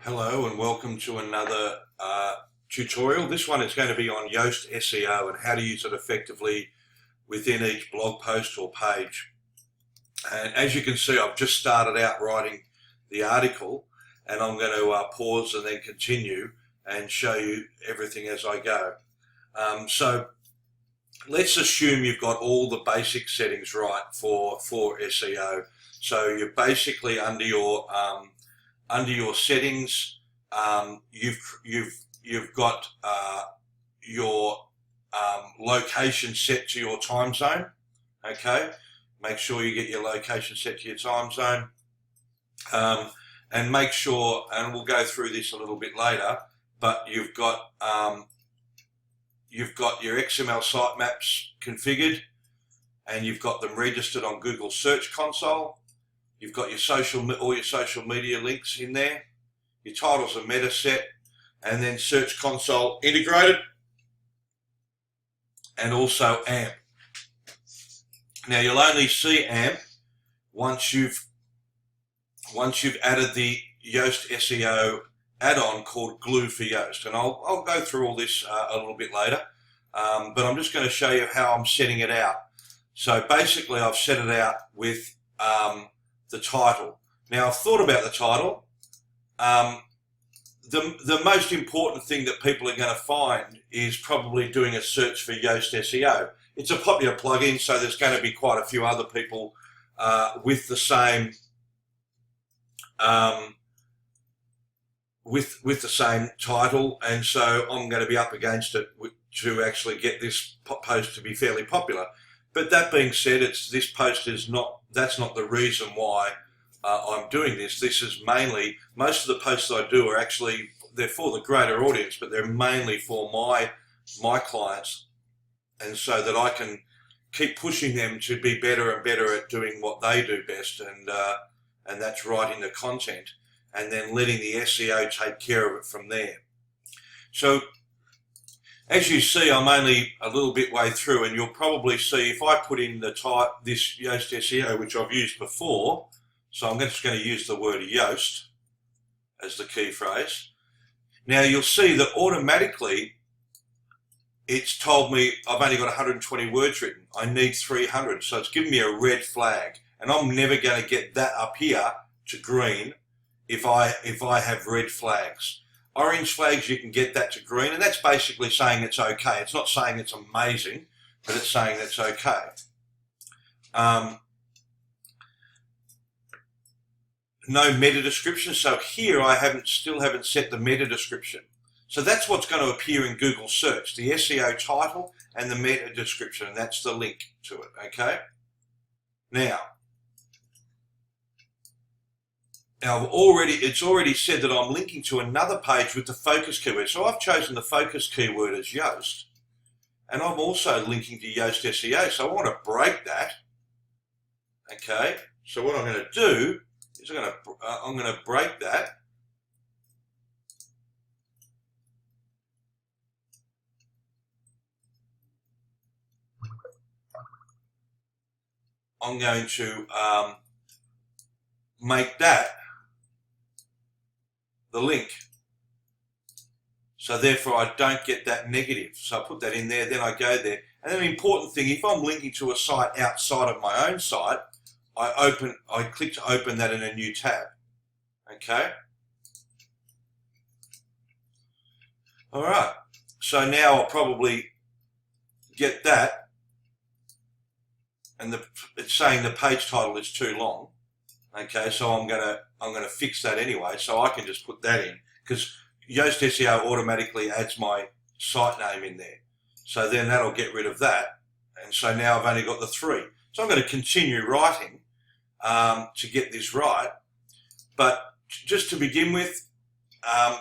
Hello and welcome to another tutorial. This one is going to be on Yoast SEO and how to use it effectively within each blog post or page. And as you can see, I've just started out writing the article and I'm going to pause and then continue and show you everything as I go. So let's assume you've got all the basic settings right for SEO. So you're basically under your settings, you've got your location set to your time zone. Okay, make sure you get your location set to your time zone, and make sure, and we'll go through this a little bit later, but you've got your XML sitemaps configured, and you've got them registered on Google Search Console. You've got all your social media links in there. Your titles are meta set, and then Search Console integrated, and also AMP. Now you'll only see AMP once you've added the Yoast SEO add-on called Glue for Yoast, and I'll go through all this a little bit later, but I'm just going to show you how I'm setting it out. So basically, I've set it out with the title. Now I've thought about the title. The most important thing that people are going to find is probably doing a search for Yoast SEO. It's a popular plugin, so there's going to be quite a few other people with the same with the same title, and so I'm going to be up against it to actually get this post to be fairly popular. But that being said, that's not the reason why I'm doing this. This is mainly, most of the posts I do are actually, they're for the greater audience, but they're mainly for my clients, and so that I can keep pushing them to be better and better at doing what they do best, and that's writing the content, and then letting the SEO take care of it from there. So as you see, I'm only a little bit way through, and you'll probably see if I put in this Yoast SEO, which I've used before, so I'm just going to use the word Yoast as the key phrase. Now you'll see that automatically it's told me I've only got 120 words written. I need 300, so it's giving me a red flag, and I'm never going to get that up here to green if I have red flags. Orange flags, you can get that to green, and that's basically saying it's okay. It's not saying it's amazing, but it's saying it's okay. No meta description, so here I still haven't set the meta description. So that's what's going to appear in Google search, the SEO title and the meta description, and that's the link to it, okay? Now it's already said that I'm linking to another page with the focus keyword. So I've chosen the focus keyword as Yoast, and I'm also linking to Yoast SEO. So I want to break that. Okay. So what I'm going to do is I'm going to break that. I'm going to make that the link, so therefore I don't get that negative. So I put that in there, then I go there, and then the important thing, if I'm linking to a site outside of my own site, I click to open that in a new tab. Okay. All right. So now I'll probably get that, and it's saying the page title is too long. Okay, so I'm gonna fix that anyway, so I can just put that in, because Yoast SEO automatically adds my site name in there. So then that'll get rid of that, and so now I've only got the 3. So I'm going to continue writing to get this right. But just to begin with,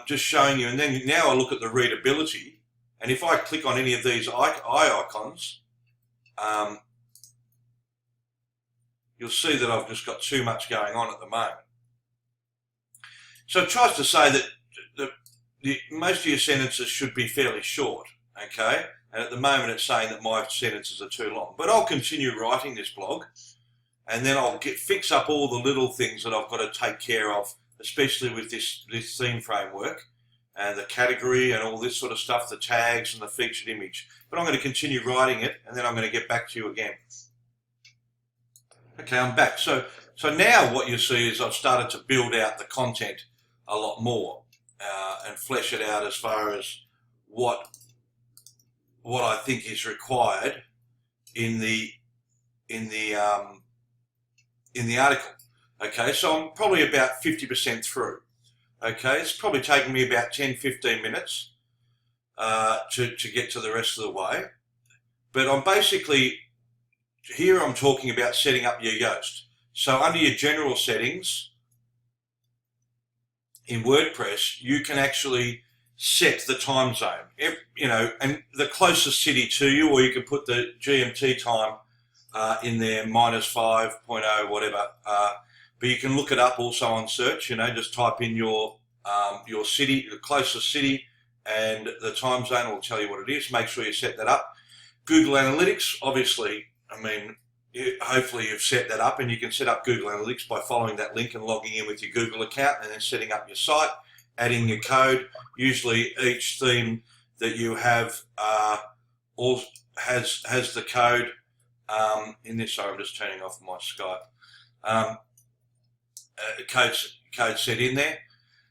just showing you, and then now I look at the readability, and if I click on any of these eye icons, you'll see that I've just got too much going on at the moment. So it tries to say that most of your sentences should be fairly short, okay? And at the moment it's saying that my sentences are too long. But I'll continue writing this blog, and then I'll fix up all the little things that I've got to take care of especially with this theme framework and the category and all this sort of stuff, the tags and the featured image. But I'm going to continue writing it, and then I'm going to get back to you again. Okay, I'm back. So now what you see is I've started to build out the content a lot more and flesh it out as far as what I think is required in the article. Okay, so I'm probably about 50% through. Okay, it's probably taken me about 10-15 minutes to get to the rest of the way. But I'm basically, here I'm talking about setting up your yoast. So under your general settings in WordPress, you can actually set the time zone, and the closest city to you, or you can put the GMT time in there, -5.0, whatever. But you can look it up also on search, just type in your city, the closest city, and the time zone will tell you what it is. Make sure you set that up. Google Analytics, obviously, hopefully you've set that up, and you can set up Google Analytics by following that link and logging in with your Google account and then setting up your site, adding your code. Usually each theme that you have has the code in this. Sorry, I'm just turning off my Skype. Code set in there.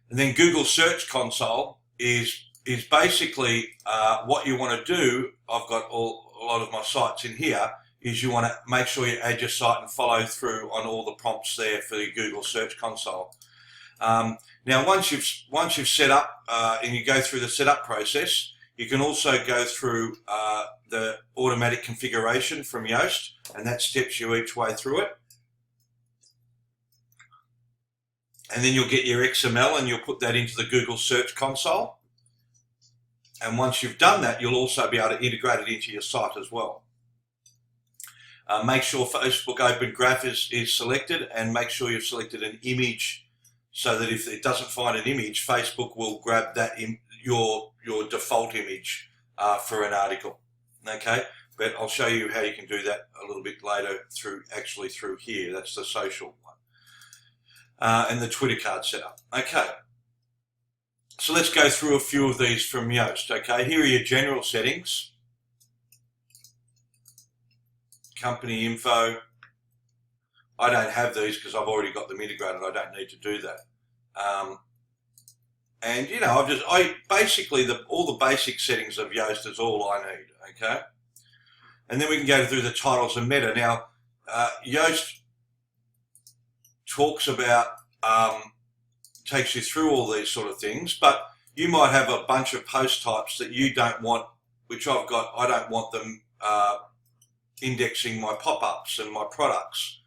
And then Google Search Console is basically what you want to do. I've got a lot of my sites in here. Is you want to make sure you add your site and follow through on all the prompts there for the Google Search Console. Now, once you've set up and you go through the setup process, you can also go through the automatic configuration from Yoast, and that steps you each way through it. And then you'll get your XML and you'll put that into the Google Search Console. And once you've done that, you'll also be able to integrate it into your site as well. Make sure Facebook Open Graph is selected, and make sure you've selected an image, so that if it doesn't find an image, Facebook will grab that your default image for an article. Okay, but I'll show you how you can do that a little bit later through here. That's the social one. And the Twitter card setup. Okay, so let's go through a few of these from Yoast. Okay, here are your general settings. Company info. I don't have these because I've already got them integrated. I don't need to do that. And I basically all the basic settings of Yoast is all I need. Okay, and then we can go through the titles and meta. Now, Yoast talks about takes you through all these sort of things, but you might have a bunch of post types that you don't want, which I've got. I don't want them indexing my pop-ups and my products.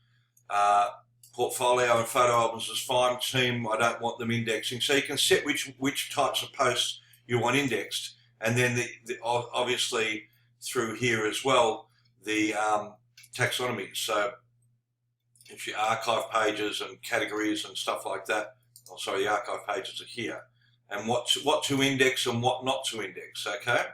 Portfolio and photo albums is fine. Team, I don't want them indexing. So you can set which types of posts you want indexed, and then obviously through here as well the taxonomy. So if your archive pages and categories and stuff like that, the archive pages are here, and what to index and what not to index. Okay.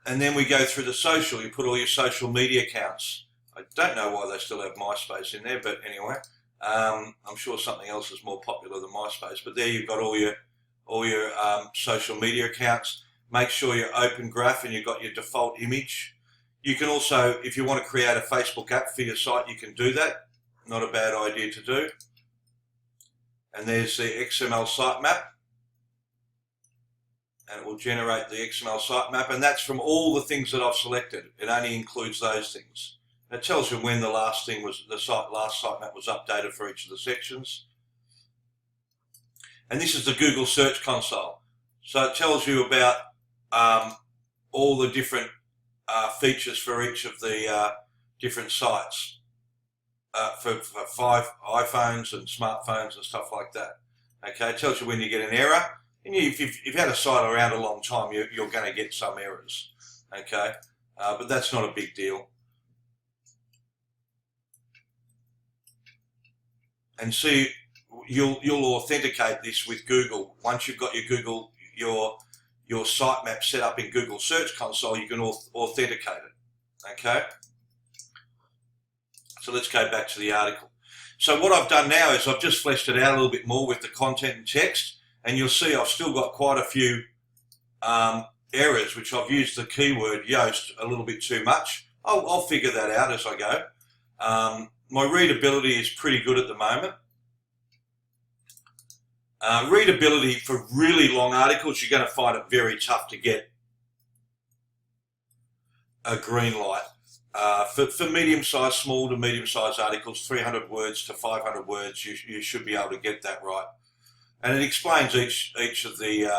And then we go through the social. You put all your social media accounts. I don't know why they still have MySpace in there, but anyway, I'm sure something else is more popular than MySpace. But there you've got all your social media accounts. Make sure you're open graph and you've got your default image. You can also, if you want to create a Facebook app for your site, you can do that. Not a bad idea to do. And there's the XML sitemap. And it will generate the XML sitemap, and that's from all the things that I've selected. It only includes those things. It tells you when the last sitemap was updated for each of the sections. And this is the Google Search Console. So it tells you about all the different features for each of the different sites for 5 iPhones and smartphones and stuff like that. Okay, it tells you when you get an error. And if you've had a site around a long time, you're going to get some errors, okay? But that's not a big deal. And see, you'll authenticate this with Google. Once you've got your sitemap set up in Google Search Console, you can authenticate it, okay? So let's go back to the article. So what I've done now is I've just fleshed it out a little bit more with the content and text, and you'll see I've still got quite a few errors, which I've used the keyword yoast a little bit too much. I'll figure that out as I go. My readability is pretty good at the moment. Readability for really long articles, you're going to find it very tough to get a green light. For medium-sized, small to medium-sized articles, 300 words to 500 words, you should be able to get that right. And it explains each of the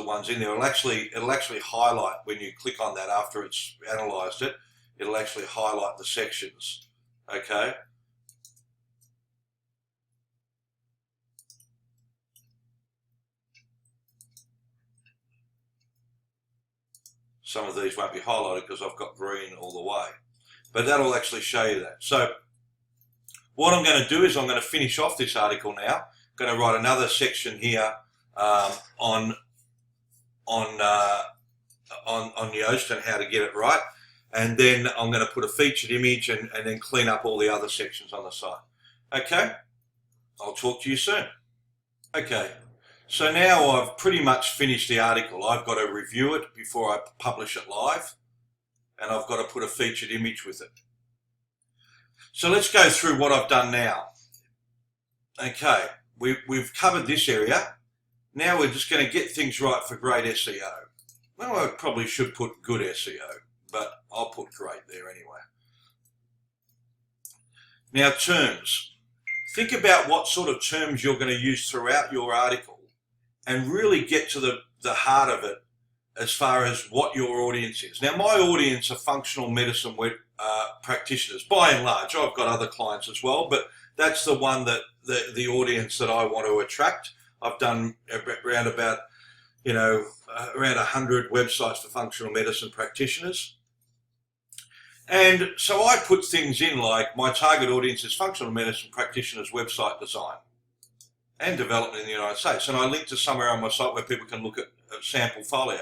ones in there. It'll actually highlight when you click on that after it's analysed it. It'll actually highlight the sections. Okay. Some of these won't be highlighted because I've got green all the way, but that'll actually show you that. So what I'm going to do is I'm going to finish off this article now. I'm going to write another section here on Yoast and how to get it right, and then I'm going to put a featured image and then clean up all the other sections on the site. Okay, I'll talk to you soon. Okay. So now I've pretty much finished the article. I've got to review it before I publish it live, and I've got to put a featured image with it. So let's go through what I've done now. Okay, we've covered this area. Now we're just going to get things right for great SEO. Well, I probably should put good SEO, but I'll put great there anyway. Now, terms. Think about what sort of terms you're going to use throughout your article, and really get to the heart of it as far as what your audience is. Now, my audience are functional medicine practitioners, by and large. I've got other clients as well, but that's the one that the audience that I want to attract. I've done around about, around 100 websites for functional medicine practitioners. And so I put things in like my target audience is functional medicine practitioners website design and development in the United States. And I link to somewhere on my site where people can look at a sample folio.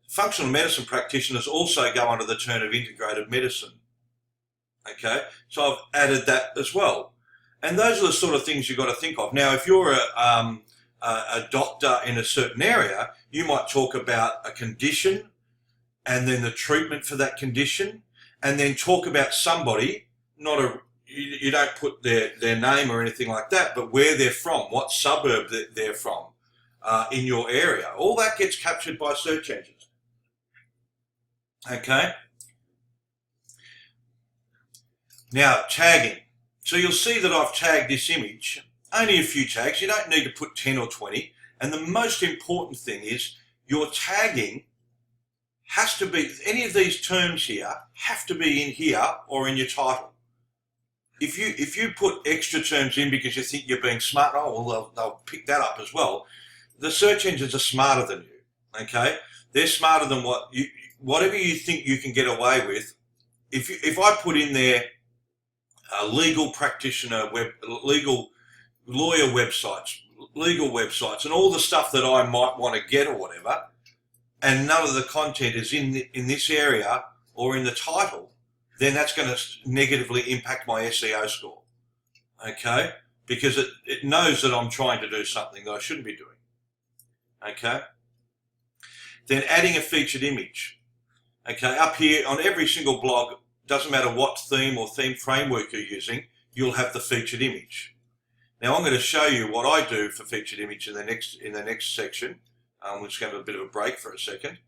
Functional medicine practitioners also go under the term of integrated medicine. Okay, so I've added that as well. And those are the sort of things you've got to think of. Now, if you're a doctor in a certain area, you might talk about a condition and then the treatment for that condition, and then talk about somebody, you don't put their name or anything like that, but where they're from, what suburb they're from in your area. All that gets captured by search engines. Okay. Now, tagging. So you'll see that I've tagged this image, only a few tags. You don't need to put 10 or 20. And the most important thing is your tagging has to be, any of these terms here have to be in here or in your title. If you put extra terms in because you think you're being smart, they'll pick that up as well. The search engines are smarter than you, okay? They're smarter than whatever you think you can get away with. If I put in there legal practitioner, legal lawyer websites, legal websites, and all the stuff that I might want to get or whatever, and none of the content is in this area or in the title, then that's going to negatively impact my SEO score, okay? Because it knows that I'm trying to do something that I shouldn't be doing, okay? Then adding a featured image, okay? Up here on every single blog, doesn't matter what theme or theme framework you're using, you'll have the featured image. Now I'm going to show you what I do for featured image in the next section. We're just going to have a bit of a break for a second.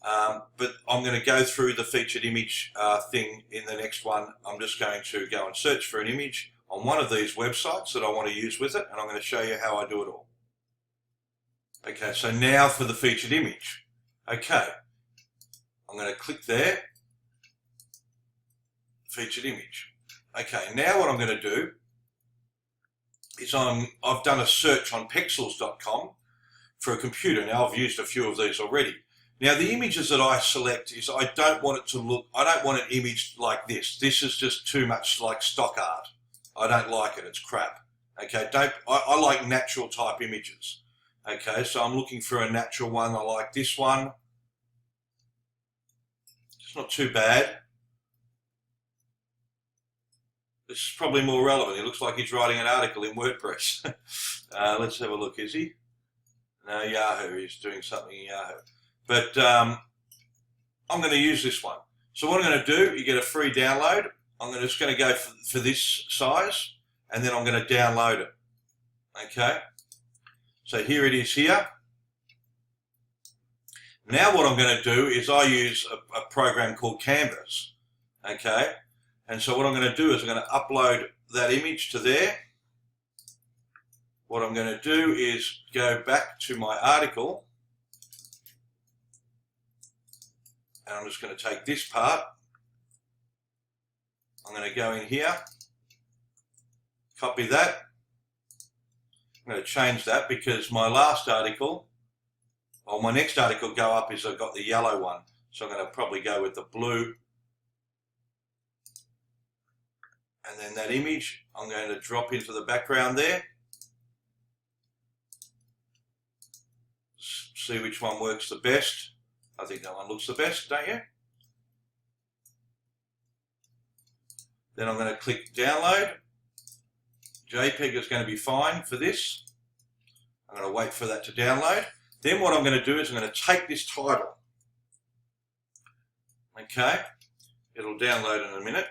But I'm going to go through the featured image thing in the next one. I'm just going to go and search for an image on one of these websites that I want to use with it, and I'm going to show you how I do it all. Okay, so now for the featured image. Okay, I'm going to click there, featured image. Okay, now what I'm going to do is I've done a search on pexels.com for a computer. Now I've used a few of these already. Now the images that I select is I don't want an image like this. This is just too much like stock art. I don't like it, it's crap. Okay, I like natural type images. Okay, so I'm looking for a natural one. I like this one. It's not too bad. This is probably more relevant. He looks like he's writing an article in WordPress. Let's have a look. Is he? No, Yahoo. He's doing something in Yahoo. But I'm going to use this one. So what I'm going to do, you get a free download. I'm just going to go for this size, and then I'm going to download it. Okay. So here it is here. Now what I'm going to do is I use a program called Canvas. Okay. And so what I'm going to do is I'm going to upload that image to there. What I'm going to do is go back to my article. And I'm just going to take this part. I'm going to go in here, copy that. I'm going to change that because my last article, or my next article go up is I've got the yellow one. So I'm going to probably go with the blue. And then that image, I'm going to drop into the background there. See which one works the best. I think that one looks the best, don't you? Then I'm going to click download. JPEG is going to be fine for this. I'm going to wait for that to download. Then what I'm going to do is I'm going to take this title. Okay, it'll download in a minute.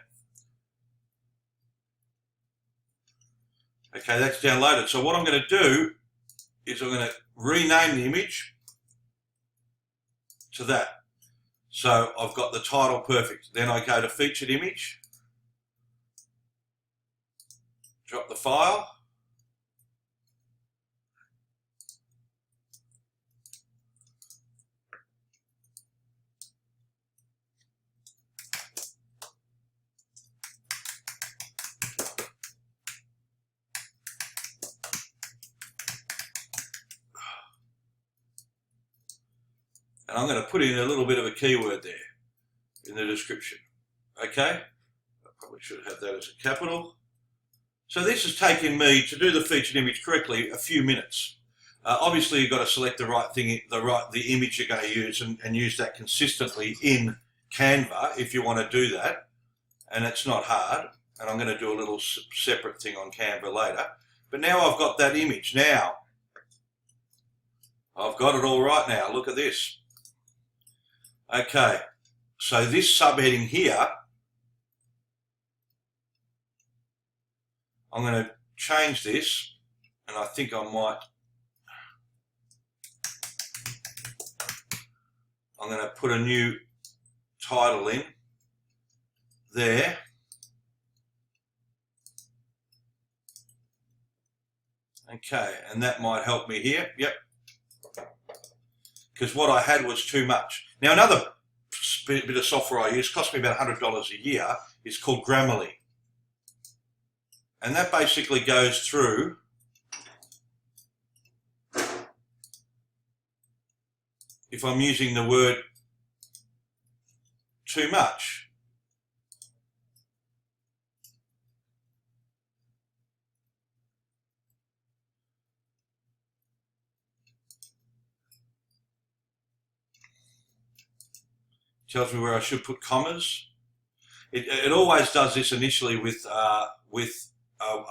Okay, that's downloaded. So what I'm going to do is I'm going to rename the image to that. So I've got the title perfect. Then I go to featured image, drop the file, and I'm going to put in a little bit of a keyword there in the description. Okay, I probably should have that as a capital. So this has taken me, to do the featured image correctly, a few minutes. Obviously you've got to select the right thing, the image you're going to use, and use that consistently in Canva if you want to do that. And it's not hard. And I'm going to do a little separate thing on Canva later. But now I've got that image. Now I've got it all right now. Look at this. Okay, so this subheading here, I'm going to change this, and I think I might, I'm going to put a new title in there. Okay, and that might help me here. Yep. Because what I had was too much. Now another bit of software I use, cost me about $100 a year, is called Grammarly. And that basically goes through if I'm using the word too much. Tells me where I should put commas. It always does this initially with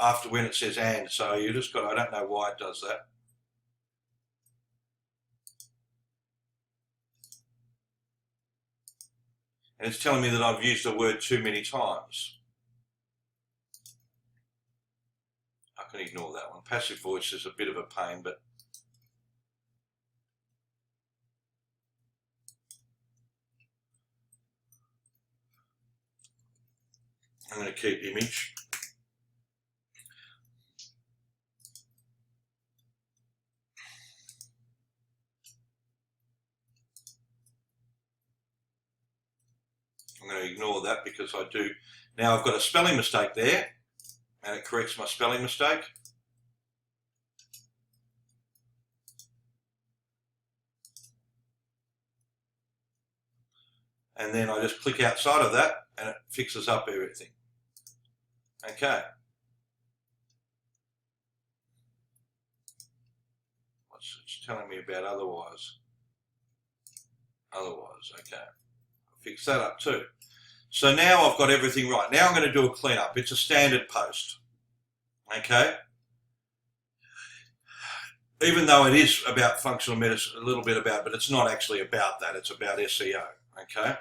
after when it says and. So you just got, I don't know why it does that. And it's telling me that I've used a word too many times. I can ignore that one. Passive voice is a bit of a pain, but I'm going to keep image. I'm going to ignore that because I do. Now I've got a spelling mistake there, and it corrects my spelling mistake. And then I just click outside of that, and it fixes up everything. Okay. What's it's telling me about otherwise? Otherwise, okay. I'll fix that up too. So now I've got everything right. Now I'm going to do a cleanup. It's a standard post. Okay. Even though it is about functional medicine, a little bit about, but it's not actually about that. It's about SEO. Okay.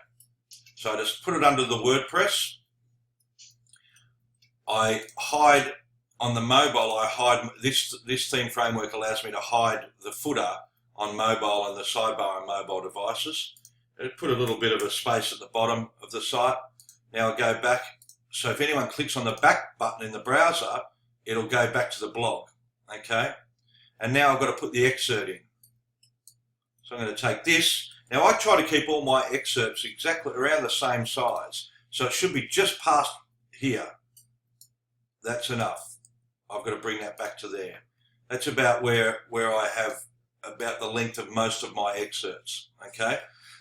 So I just put it under the WordPress. I hide on the mobile. I hide this theme framework allows me to hide the footer on mobile and the sidebar on mobile devices. It put a little bit of a space at the bottom of the site. Now I'll go back. So if anyone clicks on the back button in the browser, it'll go back to the blog. Okay. And now I've got to put the excerpt in. So I'm going to take this. Now I try to keep all my excerpts exactly around the same size. So it should be just past here. That's enough. I've got to bring that back to there. That's about where I have about the length of most of my excerpts. Okay.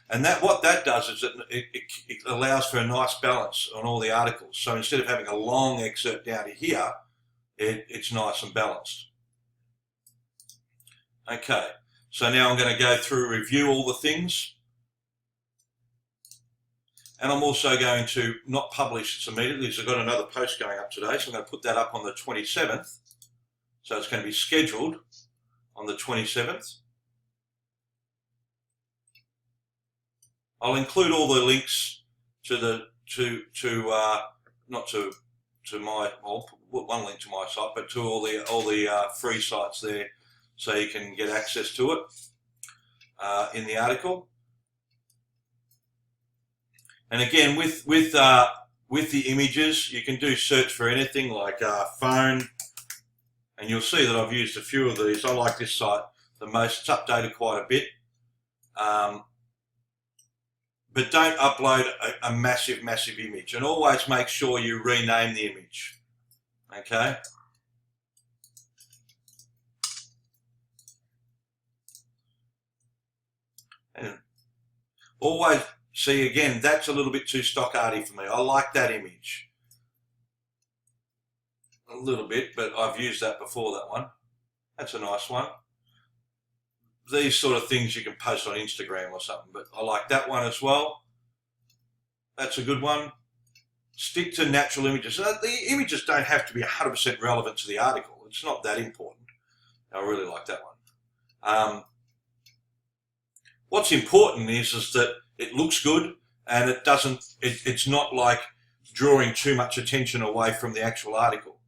And what that does is it allows for a nice balance on all the articles. So instead of having a long excerpt down to here, it's nice and balanced. Okay, so now I'm going to go through, review all the things. And I'm also going to not publish this immediately because I've got another post going up today. So I'm going to put that up on the 27th. So it's going to be scheduled on the 27th. I'll include all the links to the I'll put one link to my site, but to all the free sites there, so you can get access to it in the article. And again, with the images, you can do search for anything like phone, and you'll see that I've used a few of these. I like this site the most. It's updated quite a bit. But don't upload a massive image, and always make sure you rename the image. Okay. And always see, again, that's a little bit too stock-arty for me. I like that image a little bit, but I've used that before, that one. That's a nice one. These sort of things you can post on Instagram or something, but I like that one as well. That's a good one. Stick to natural images. The images don't have to be 100% relevant to the article. It's not that important. I really like that one. What's important is that it looks good, and it's not like drawing too much attention away from the actual article.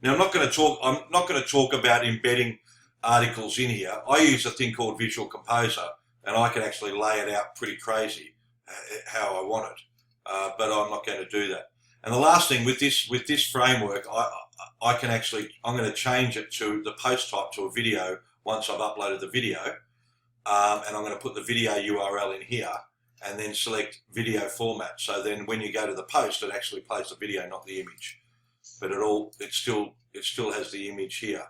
Now I'm not going to talk about embedding articles in here. I use a thing called Visual Composer, and I can actually lay it out pretty crazy how I want it, but I'm not going to do that. And the last thing with this framework, I'm going to change it to the post type to a video once I've uploaded the video, and I'm going to put the video URL in here, and then select video format. So then when you go to the post, it actually plays the video, not the image. But it still has the image here.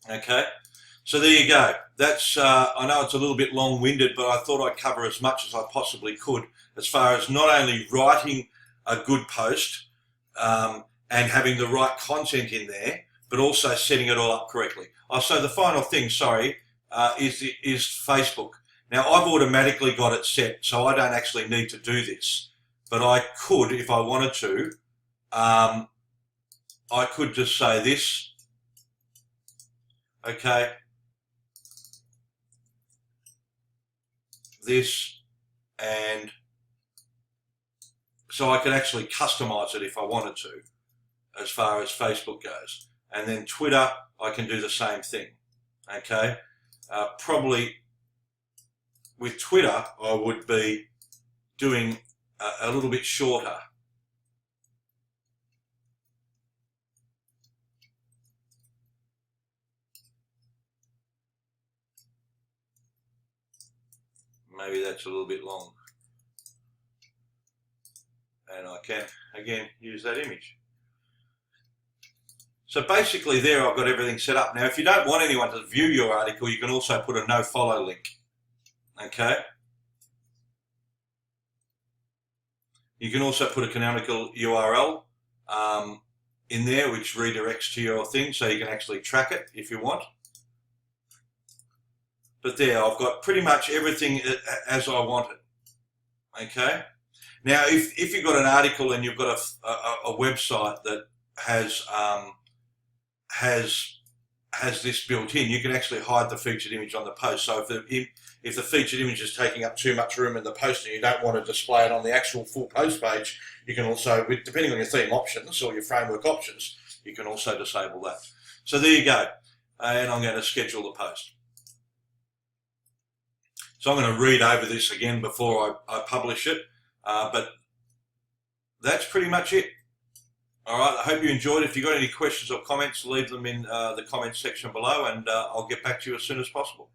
Okay, so there you go. That's I know it's a little bit long-winded, but I thought I'd cover as much as I possibly could as far as not only writing a good post and having the right content in there, but also setting it all up correctly. So the final thing, is Facebook. Now I've automatically got it set, so I don't actually need to do this, but I could, if I wanted to, I could just say this. Okay, this, and so I could actually customize it if I wanted to, as far as Facebook goes. And then Twitter, I can do the same thing. Okay, probably with Twitter, I would be doing a little bit shorter. Maybe that's a little bit long. And I can, again, use that image. So basically there I've got everything set up. Now if you don't want anyone to view your article, you can also put a no follow link. Okay. You can also put a canonical URL in there which redirects to your thing, so you can actually track it if you want. But there, I've got pretty much everything as I want it. Okay. Now, if you've got an article and you've got a website that has has this built in, you can actually hide the featured image on the post. So if the featured image is taking up too much room in the post and you don't want to display it on the actual full post page, you can also, depending on your theme options or your framework options, you can also disable that. So there you go. And I'm going to schedule the post. So I'm going to read over this again before I publish it, but that's pretty much it. All right, I hope you enjoyed. If you've got any questions or comments, leave them in the comments section below, and I'll get back to you as soon as possible.